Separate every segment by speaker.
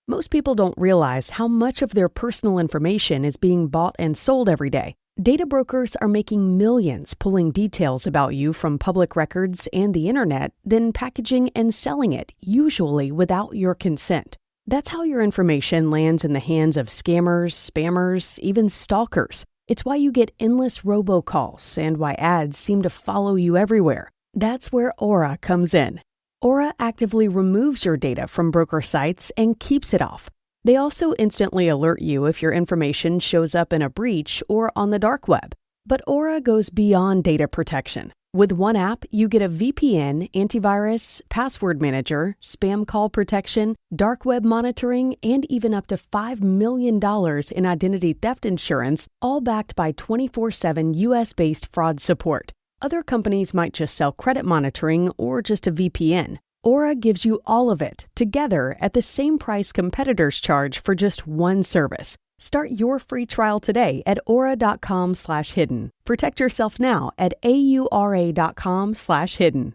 Speaker 1: Most people don't realize how much of their personal information is being bought and sold every day. Data brokers are making millions pulling details about you from public records and the internet, then packaging and selling it, usually without your consent. That's how your information lands in the hands of scammers, spammers, even stalkers. It's why you get endless robocalls and why ads seem to follow you everywhere. That's where Aura comes in. Aura actively removes your data from broker sites and keeps it off. They also instantly alert you if your information shows up in a breach or on the dark web. But Aura goes beyond data protection. With one app, you get a VPN, antivirus, password manager, spam call protection, dark web monitoring, and even up to $5 million in identity theft insurance, all backed by 24/7 US-based fraud support. Other companies might just sell credit monitoring or just a VPN. Aura gives you all of it, together at the same price competitors charge for just one service. Start your free trial today at aura.com/hidden. Protect yourself now at aura.com/hidden.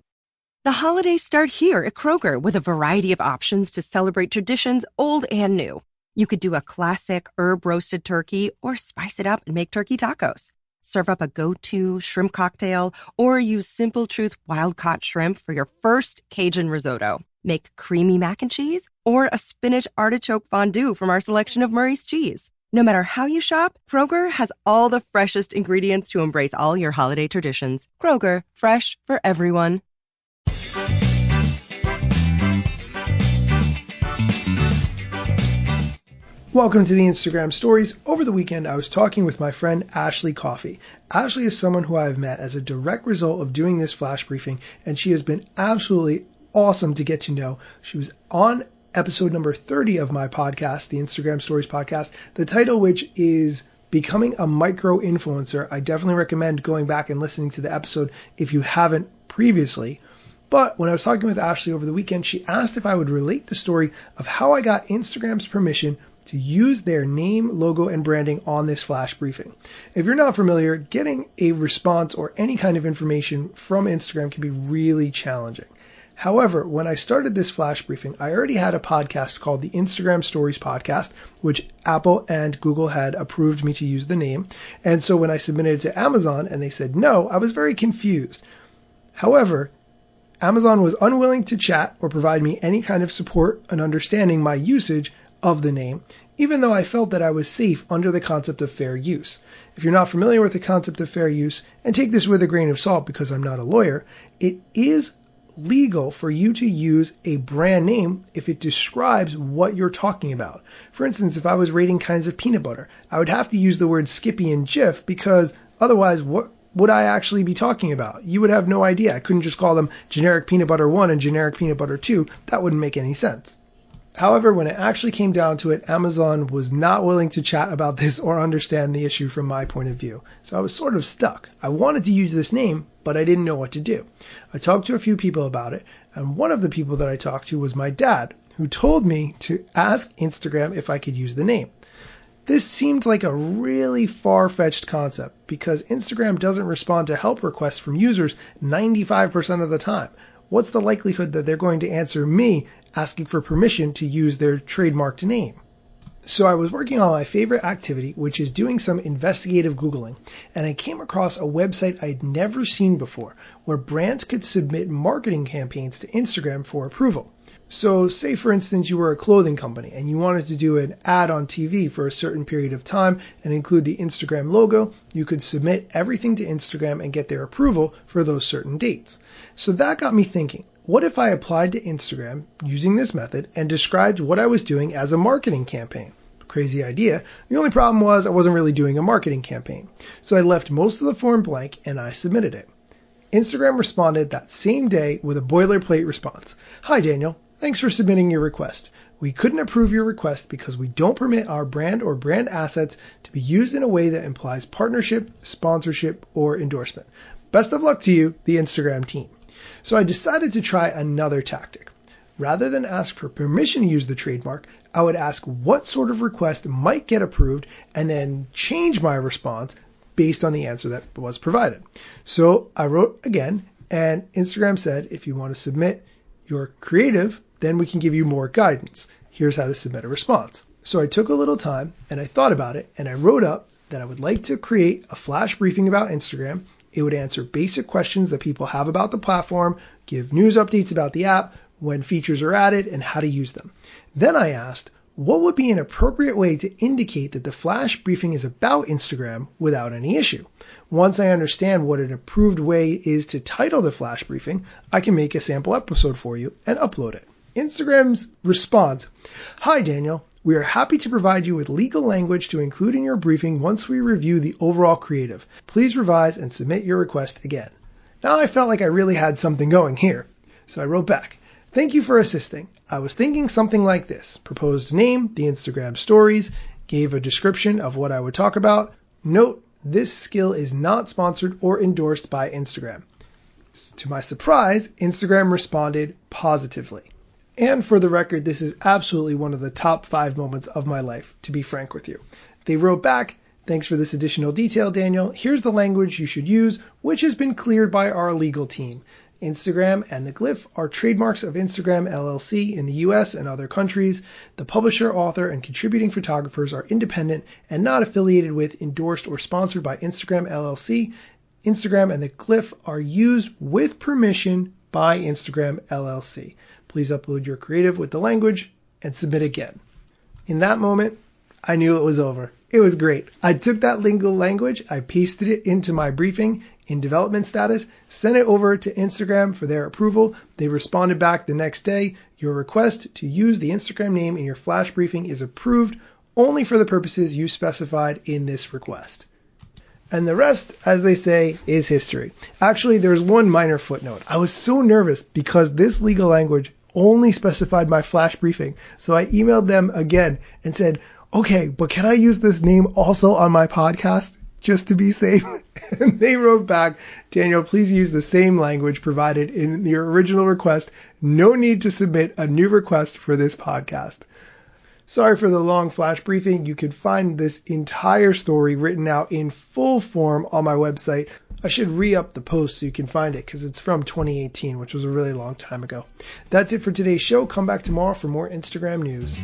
Speaker 2: The holidays start here at Kroger with a variety of options to celebrate traditions old and new. You could do a classic herb-roasted turkey or spice it up and make turkey tacos. Serve up a go-to shrimp cocktail or use Simple Truth wild-caught shrimp for your first Cajun risotto. Make creamy mac and cheese or a spinach artichoke fondue from our selection of Murray's cheese. No matter how you shop, Kroger has all the freshest ingredients to embrace all your holiday traditions. Kroger, fresh for everyone.
Speaker 3: Welcome to the Instagram Stories. Over the weekend, I was talking with my friend Ashley Coffey. Ashley is someone who I have met as a direct result of doing this flash briefing, and she has been absolutely awesome to get to know. She was on episode number 30 of my podcast, the Instagram Stories podcast, the title which is Becoming a Micro Influencer. I definitely recommend going back and listening to the episode if you haven't previously. But when I was talking with Ashley over the weekend, she asked if I would relate the story of how I got Instagram's permission to use their name, logo, and branding on this flash briefing. If you're not familiar, getting a response or any kind of information from Instagram can be really challenging. However, when I started this flash briefing, I already had a podcast called the Instagram Stories Podcast, which Apple and Google had approved me to use the name. And so when I submitted it to Amazon and they said no, I was very confused. However, Amazon was unwilling to chat or provide me any kind of support in understanding my usage of the name, even though I felt that I was safe under the concept of fair use. If you're not familiar with the concept of fair use, and take this with a grain of salt because I'm not a lawyer, it is legal for you to use a brand name if it describes what you're talking about. For instance, if I was rating kinds of peanut butter, I would have to use the word Skippy and Jif because otherwise what would I actually be talking about? You would have no idea. I couldn't just call them generic peanut butter 1 and generic peanut butter 2. That wouldn't make any sense. However, when it actually came down to it, Amazon was not willing to chat about this or understand the issue from my point of view. So I was sort of stuck. I wanted to use this name, but I didn't know what to do. I talked to a few people about it, and one of the people that I talked to was my dad, who told me to ask Instagram if I could use the name. This seemed like a really far-fetched concept because Instagram doesn't respond to help requests from users 95% of the time. What's the likelihood that they're going to answer me asking for permission to use their trademarked name? So I was working on my favorite activity, which is doing some investigative Googling, and I came across a website I'd never seen before where brands could submit marketing campaigns to Instagram for approval. So say, for instance, you were a clothing company and you wanted to do an ad on TV for a certain period of time and include the Instagram logo. You could submit everything to Instagram and get their approval for those certain dates. So that got me thinking, what if I applied to Instagram using this method and described what I was doing as a marketing campaign? Crazy idea. The only problem was I wasn't really doing a marketing campaign. So I left most of the form blank and I submitted it. Instagram responded that same day with a boilerplate response. Hi, Daniel. Thanks for submitting your request. We couldn't approve your request because we don't permit our brand or brand assets to be used in a way that implies partnership, sponsorship, or endorsement. Best of luck to you, the Instagram team. So I decided to try another tactic. Rather than ask for permission to use the trademark, I would ask what sort of request might get approved and then change my response based on the answer that was provided. So I wrote again, and Instagram said, if you want to submit your creative, then we can give you more guidance. Here's how to submit a response. So I took a little time and I thought about it and I wrote up that I would like to create a flash briefing about Instagram. It would answer basic questions that people have about the platform, give news updates about the app, when features are added, and how to use them. Then I asked, what would be an appropriate way to indicate that the flash briefing is about Instagram without any issue? Once I understand what an approved way is to title the flash briefing, I can make a sample episode for you and upload it. Instagram's response: Hi Daniel, we are happy to provide you with legal language to include in your briefing once we review the overall creative. Please revise and submit your request again. Now I felt like I really had something going here. So I wrote back, thank you for assisting. I was thinking something like this. Proposed name, the Instagram stories, gave a description of what I would talk about. Note, this skill is not sponsored or endorsed by Instagram. To my surprise, Instagram responded positively. And for the record, this is absolutely one of the top 5 moments of my life, to be frank with you. They wrote back, thanks for this additional detail, Daniel. Here's the language you should use, which has been cleared by our legal team. Instagram and the glyph are trademarks of Instagram LLC in the US and other countries. The publisher, author, and contributing photographers are independent and not affiliated with, endorsed, or sponsored by Instagram LLC. Instagram and the glyph are used with permission by Instagram LLC. Please upload your creative with the language and submit again. In that moment, I knew it was over. It was great. I took that legal language, I pasted it into my briefing in development status, sent it over to Instagram for their approval. They responded back the next day. Your request to use the Instagram name in your flash briefing is approved only for the purposes you specified in this request. And the rest, as they say, is history. Actually, there's one minor footnote. I was so nervous because this legal language only specified my flash briefing. So I emailed them again and said, okay, but can I use this name also on my podcast just to be safe? And they wrote back, Daniel, please use the same language provided in your original request. No need to submit a new request for this podcast. Sorry for the long flash briefing. You can find this entire story written out in full form on my website. I should re-up the post so you can find it because it's from 2018, which was a really long time ago. That's it for today's show. Come back tomorrow for more Instagram news.